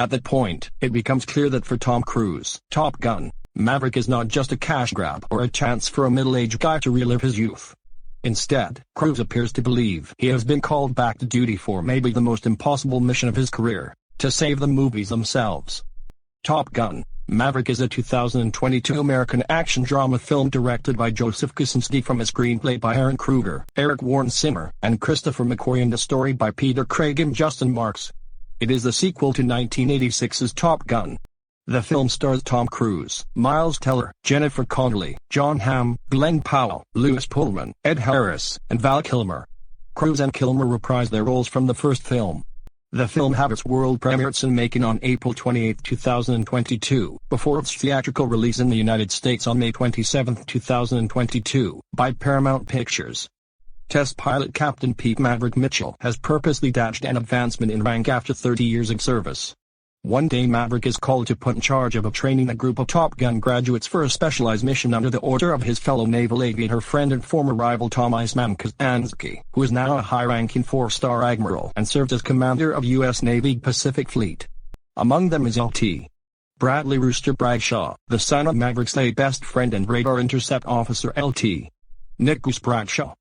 At that point, it becomes clear that for Tom Cruise, Top Gun, Maverick is not just a cash grab or a chance for a middle-aged guy to relive his youth. Instead, Cruise appears to believe he has been called back to duty for maybe the most impossible mission of his career, to save the movies themselves. Top Gun, Maverick is a 2022 American action drama film directed by Joseph Kosinski from a screenplay by Aaron Kruger, Eric Warren Simmer, and Christopher McQuarrie, and a story by Peter Craig and Justin Marks. It is the sequel to 1986's Top Gun. The film stars Tom Cruise, Miles Teller, Jennifer Connelly, Jon Hamm, Glenn Powell, Lewis Pullman, Ed Harris, and Val Kilmer. Cruise and Kilmer reprised their roles from the first film. The film had its world premiere at Cinemaking on April 28, 2022, before its theatrical release in the United States on May 27, 2022, by Paramount Pictures. Test pilot Captain Pete Maverick Mitchell has purposely dashed an advancement in rank after 30 years of service. One day Maverick is called to put in charge of training a group of Top Gun graduates for a specialized mission under the order of his fellow naval aviator friend and former rival Tom "Iceman" Kostanski, who is now a high-ranking 4-star admiral and served as commander of U.S. Navy Pacific Fleet. Among them is Lt. Bradley Rooster Bradshaw, the son of Maverick's late best friend and radar intercept officer Lt. Nick Goose Bradshaw.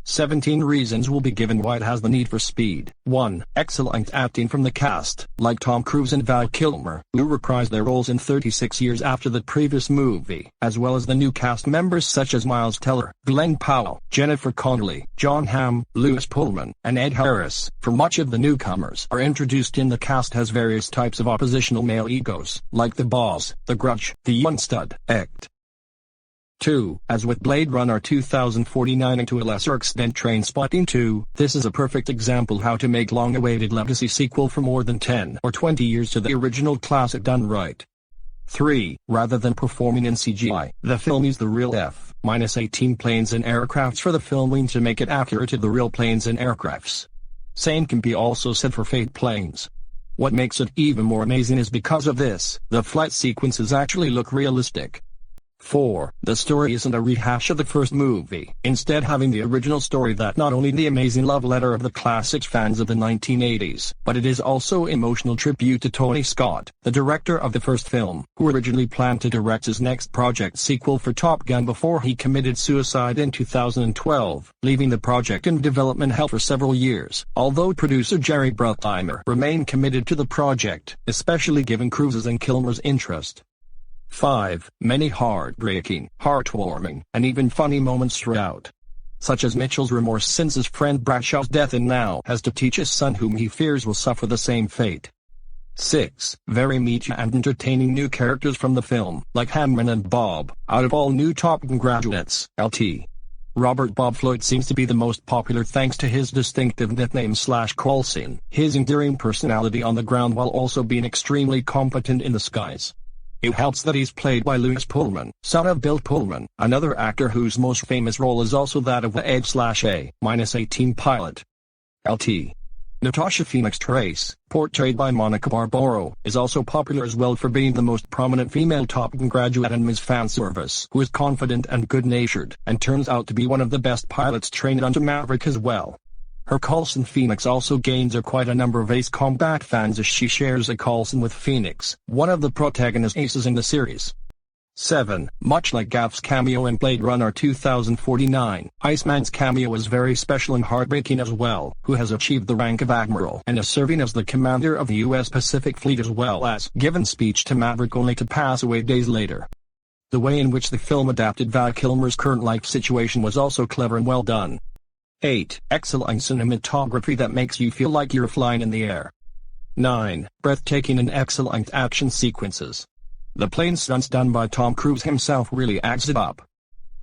17 reasons will be given why it has the need for speed. 1. Excellent acting from the cast, like Tom Cruise and Val Kilmer, who reprised their roles in 36 years after the previous movie, as well as the new cast members such as Miles Teller, Glenn Powell, Jennifer Connelly, Jon Hamm, Lewis Pullman, and Ed Harris. For much of the newcomers are introduced in the cast as various types of oppositional male egos, like the Boss, the Grudge, the Young Stud, Act. 2. As with Blade Runner 2049 and to a lesser extent Trainspotting 2, this is a perfect example how to make long-awaited legacy sequel for more than 10 or 20 years to the original classic done right. 3. Rather than performing in CGI, the film used the real F-18 planes and aircrafts for the filming to make it accurate to the real planes and aircrafts. Same can be also said for fake planes. What makes it even more amazing is because of this, the flight sequences actually look realistic. 4. The story isn't a rehash of the first movie, instead having the original story that not only the amazing love letter of the classics fans of the 1980s, but it is also emotional tribute to Tony Scott, the director of the first film, who originally planned to direct his next project sequel for Top Gun before he committed suicide in 2012, leaving the project in development hell for several years, although producer Jerry Bruckheimer remained committed to the project, especially given Cruise's and Kilmer's interest. 5. Many heartbreaking, heartwarming, and even funny moments throughout. Such as Mitchell's remorse since his friend Bradshaw's death and now has to teach his son whom he fears will suffer the same fate. 6. Very meaty and entertaining new characters from the film, like Hammond and Bob. Out of all new Top Gun graduates, Lt. Robert Bob Floyd seems to be the most popular thanks to his distinctive nickname/call sign, his endearing personality on the ground while also being extremely competent in the skies. It helps that he's played by Lewis Pullman, son of Bill Pullman, another actor whose most famous role is also that of the Ed/A-18 pilot. Lt. Natasha Phoenix Trace, portrayed by Monica Barbaro, is also popular as well for being the most prominent female Top Gun graduate in Ms. Fanservice, who is confident and good-natured, and turns out to be one of the best pilots trained under Maverick as well. Her Coulson Phoenix also gains her quite a number of Ace Combat fans as she shares a Coulson with Phoenix, one of the protagonist aces in the series. 7. Much like Gaff's cameo in Blade Runner 2049, Iceman's cameo is very special and heartbreaking as well, who has achieved the rank of Admiral and is serving as the commander of the U.S. Pacific Fleet as well as given speech to Maverick only to pass away days later. The way in which the film adapted Val Kilmer's current life situation was also clever and well done. 8. Excellent cinematography that makes you feel like you're flying in the air. 9. Breathtaking and excellent action sequences. The plane stunts done by Tom Cruise himself really adds it up.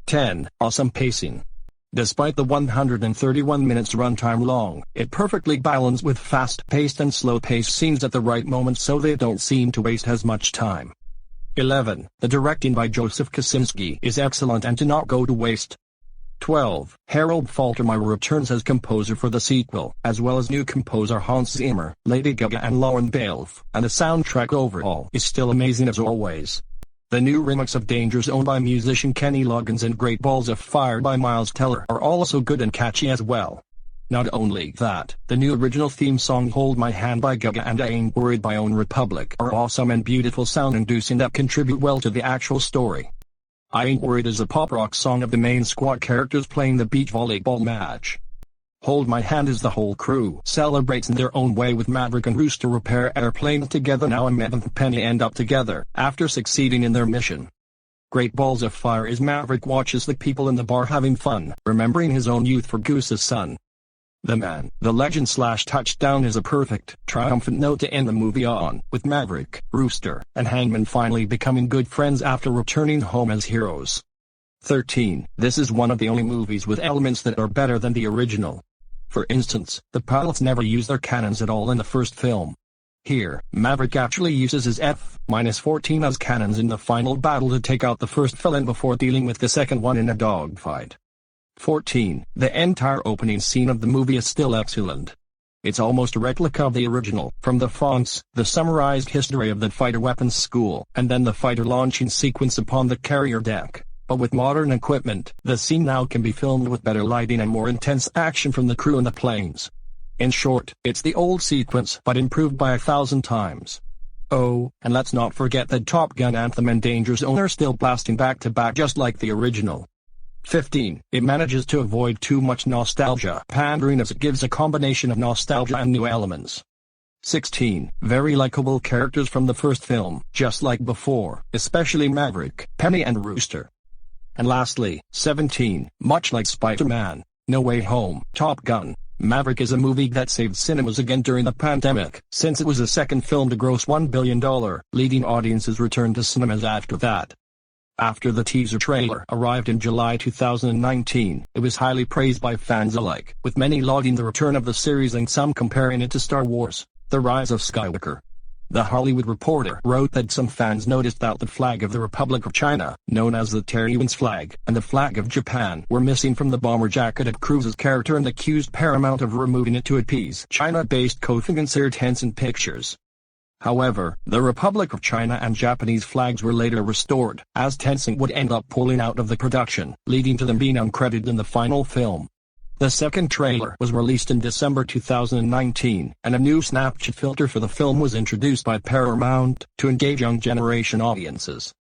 10. Awesome pacing. Despite the 131 minutes runtime long, it perfectly balances with fast-paced and slow-paced scenes at the right moment so they don't seem to waste as much time. 11. The directing by Joseph Kosinski is excellent and to not go to waste. 12. Harold Faltermeyer returns as composer for the sequel, as well as new composer Hans Zimmer, Lady Gaga and Lauren Baileff, and the soundtrack overall is still amazing as always. The new remix of Danger Zone by musician Kenny Loggins and Great Balls of Fire by Miles Teller are also good and catchy as well. Not only that, the new original theme song Hold My Hand by Gaga and I Ain't Worried by Own Republic are awesome and beautiful sound-inducing that contribute well to the actual story. I Ain't Worried is a pop-rock song of the main squad characters playing the beach volleyball match. Hold My Hand is the whole crew celebrates in their own way, with Maverick and Rooster repair airplanes together now, and Mev and Penny end up together after succeeding in their mission. Great balls of fire as Maverick watches the people in the bar having fun, remembering his own youth for Goose's son. The man, the legend / touchdown is a perfect, triumphant note to end the movie on, with Maverick, Rooster, and Hangman finally becoming good friends after returning home as heroes. 13. This is one of the only movies with elements that are better than the original. For instance, the pilots never use their cannons at all in the first film. Here, Maverick actually uses his F-14 as cannons in the final battle to take out the first villain before dealing with the second one in a dogfight. 14. The entire opening scene of the movie is still excellent. It's almost a replica of the original, from the fonts, the summarized history of the fighter weapons school, and then the fighter launching sequence upon the carrier deck. But with modern equipment, the scene now can be filmed with better lighting and more intense action from the crew and the planes. In short, it's the old sequence but improved by 1,000 times. Oh, and let's not forget that Top Gun anthem and Danger Zone are still blasting back to back just like the original. 15. It manages to avoid too much nostalgia pandering, as it gives a combination of nostalgia and new elements. 16. Very likable characters from the first film, just like before, especially Maverick, Penny and Rooster. And lastly, 17. Much like Spider-Man, No Way Home, Top Gun, Maverick is a movie that saved cinemas again during the pandemic, since it was the second film to gross $1 billion, leading audiences returned to cinemas after that. After the teaser trailer arrived in July 2019, it was highly praised by fans alike, with many lauding the return of the series and some comparing it to Star Wars: The Rise of Skywalker. The Hollywood Reporter wrote that some fans noticed that the flag of the Republic of China, known as the Taiwan's flag, and the flag of Japan were missing from the bomber jacket of Cruise's character, and accused Paramount of removing it to appease China-based co-financier Tencent Pictures. However, the Republic of China and Japanese flags were later restored, as Tencent would end up pulling out of the production, leading to them being uncredited in the final film. The second trailer was released in December 2019, and a new Snapchat filter for the film was introduced by Paramount to engage young generation audiences.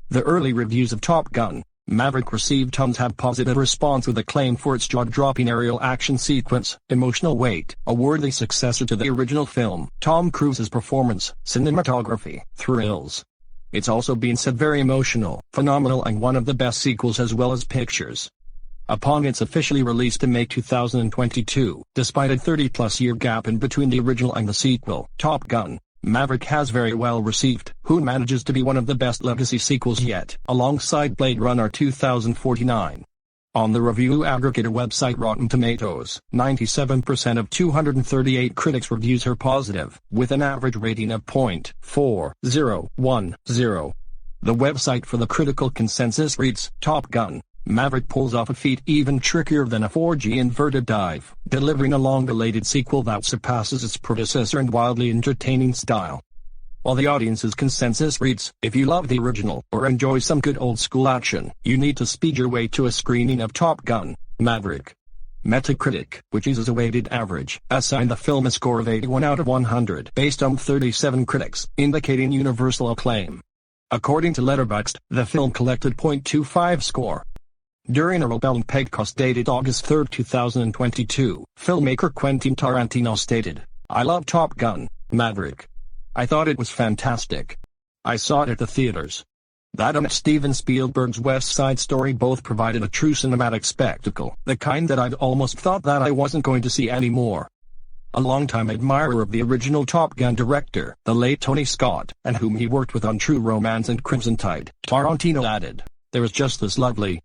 The early reviews of Top Gun: Maverick received tons of positive response, with acclaim for its jaw-dropping aerial action sequence, emotional weight, a worthy successor to the original film, Tom Cruise's performance, cinematography, thrills. It's also been said very emotional, phenomenal, and one of the best sequels as well as pictures. Upon its officially release in May 2022, despite a 30-plus year gap in between the original and the sequel, Top Gun: Maverick has very well received, who manages to be one of the best legacy sequels yet, alongside Blade Runner 2049. On the review aggregator website Rotten Tomatoes, 97% of 238 critics reviews are positive, with an average rating of .4010. The website for the critical consensus reads, Top Gun: Maverick pulls off a feat even trickier than a 4G inverted dive, delivering a long-belated sequel that surpasses its predecessor in wildly entertaining style. While the audience's consensus reads, if you love the original, or enjoy some good old-school action, you need to speed your way to a screening of Top Gun: Maverick. Metacritic, which uses a weighted average, assigned the film a score of 81 out of 100 based on 37 critics, indicating universal acclaim. According to Letterboxd, the film collected .25 score. During a Rebellion podcast dated August 3, 2022, filmmaker Quentin Tarantino stated, I love Top Gun: Maverick. I thought it was fantastic. I saw it at the theaters. That and Steven Spielberg's West Side Story both provided a true cinematic spectacle, the kind that I'd almost thought that I wasn't going to see anymore. A longtime admirer of the original Top Gun director, the late Tony Scott, and whom he worked with on True Romance and Crimson Tide, Tarantino added, there is just this lovely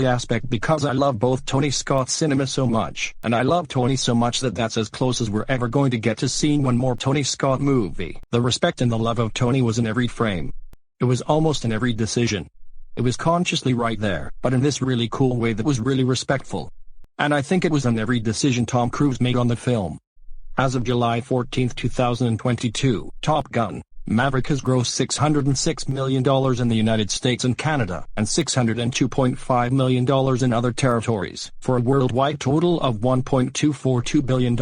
aspect because I love both Tony Scott's cinema so much, and I love Tony so much that that's as close as we're ever going to get to seeing one more Tony Scott movie. The respect and the love of Tony was in every frame. It was almost in every decision. It was consciously right there, but in this really cool way that was really respectful. And I think it was in every decision Tom Cruise made on the film. As of July 14, 2022, Top Gun: Maverick has grossed $606 million in the United States and Canada, and $602.5 million in other territories, for a worldwide total of $1.242 billion.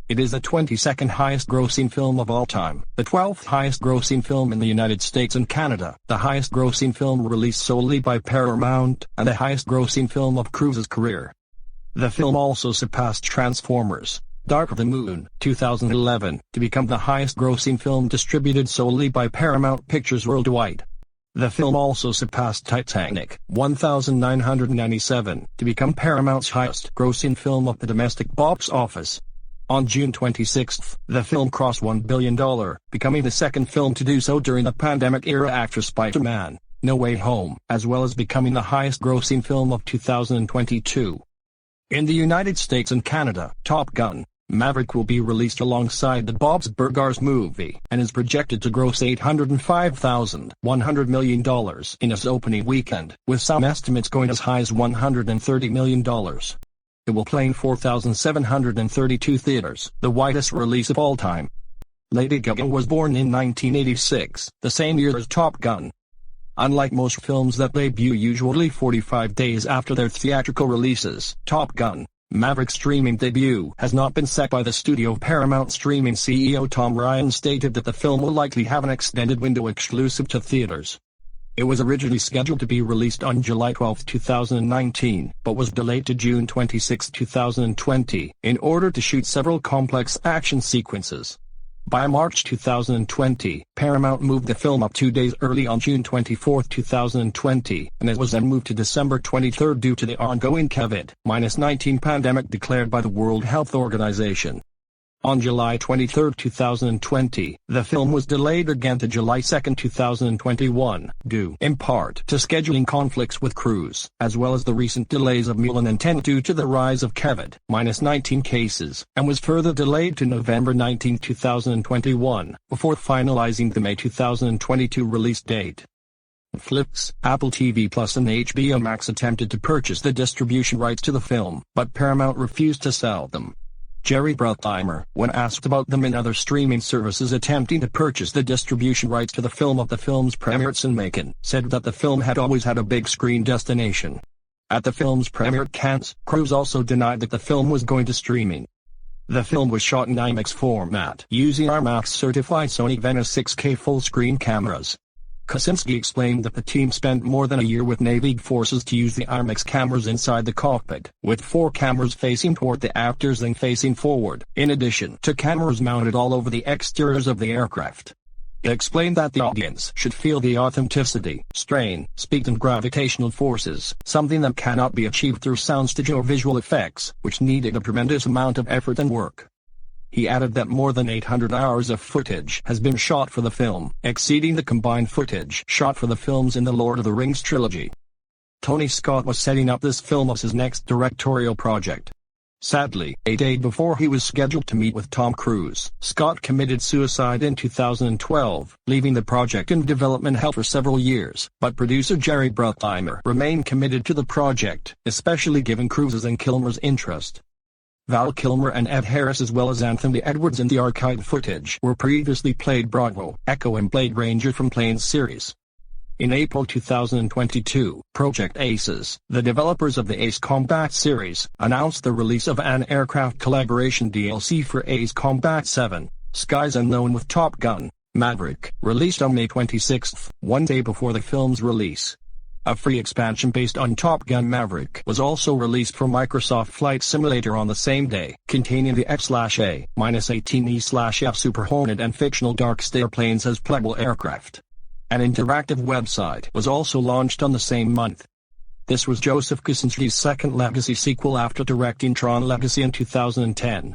It is the 22nd highest grossing film of all time, the 12th highest grossing film in the United States and Canada, the highest grossing film released solely by Paramount, and the highest grossing film of Cruise's career. The film also surpassed Transformers: Dark of the Moon, 2011, to become the highest grossing film distributed solely by Paramount Pictures worldwide. The film also surpassed Titanic, 1997, to become Paramount's highest grossing film at the domestic box office. On June 26, the film crossed $1 billion, becoming the second film to do so during the pandemic era after Spider-Man: No Way Home, as well as becoming the highest grossing film of 2022. In the United States and Canada, Top Gun: Maverick will be released alongside the Bob's Burgers movie, and is projected to gross $805,100 million in its opening weekend, with some estimates going as high as $130 million. It will play in 4,732 theaters, the widest release of all time. Lady Gaga was born in 1986, the same year as Top Gun. Unlike most films that debut usually 45 days after their theatrical releases, Top Gun: Maverick's streaming debut has not been set by the studio. Paramount streaming CEO Tom Ryan stated that the film will likely have an extended window exclusive to theaters. It was originally scheduled to be released on July 12, 2019, but was delayed to June 26, 2020, in order to shoot several complex action sequences. By March 2020, Paramount moved the film up 2 days early on June 24, 2020, and it was then moved to December 23 due to the ongoing COVID-19 pandemic declared by the World Health Organization. On July 23, 2020, the film was delayed again to July 2, 2021, due in part to scheduling conflicts with Cruise, as well as the recent delays of Mulan and Tenet due to the rise of COVID-19 cases, and was further delayed to November 19, 2021, before finalizing the May 2022 release date. Netflix, Apple TV Plus and HBO Max attempted to purchase the distribution rights to the film, but Paramount refused to sell them. Jerry Bruckheimer, when asked about them and other streaming services attempting to purchase the distribution rights to the film at the film's premiere in Macon, said that the film had always had a big screen destination. At the film's premiere at Cannes, Cruise also denied that the film was going to streaming. The film was shot in IMAX format using IMAX-certified Sony Venice 6K full-screen cameras. Kosinski explained that the team spent more than a year with Navy forces to use the IMAX cameras inside the cockpit, with 4 cameras facing toward the actors and facing forward, in addition to cameras mounted all over the exteriors of the aircraft. He explained that the audience should feel the authenticity, strain, speed and gravitational forces, something that cannot be achieved through soundstage or visual effects, which needed a tremendous amount of effort and work. He added that more than 800 hours of footage has been shot for the film, exceeding the combined footage shot for the films in the Lord of the Rings trilogy. Tony Scott was setting up this film as his next directorial project. Sadly, a day before he was scheduled to meet with Tom Cruise, Scott committed suicide in 2012, leaving the project in development hell for several years, but producer Jerry Bruckheimer remained committed to the project, especially given Cruise's and Kilmer's interest. Val Kilmer and Ed Harris as well as Anthony Edwards in the archived footage were previously played Bravo, Echo and Blade Ranger from Planes series. In April 2022, Project Aces, the developers of the Ace Combat series, announced the release of an aircraft collaboration DLC for Ace Combat 7, Skies Unknown with Top Gun: Maverick, released on May 26, one day before the film's release. A free expansion based on Top Gun Maverick was also released for Microsoft Flight Simulator on the same day, containing the F/A-18E/F Super Hornet and fictional Darkstar planes as playable aircraft. An interactive website was also launched on the same month. This was Joseph Kosinski's second Legacy sequel after directing Tron Legacy in 2010.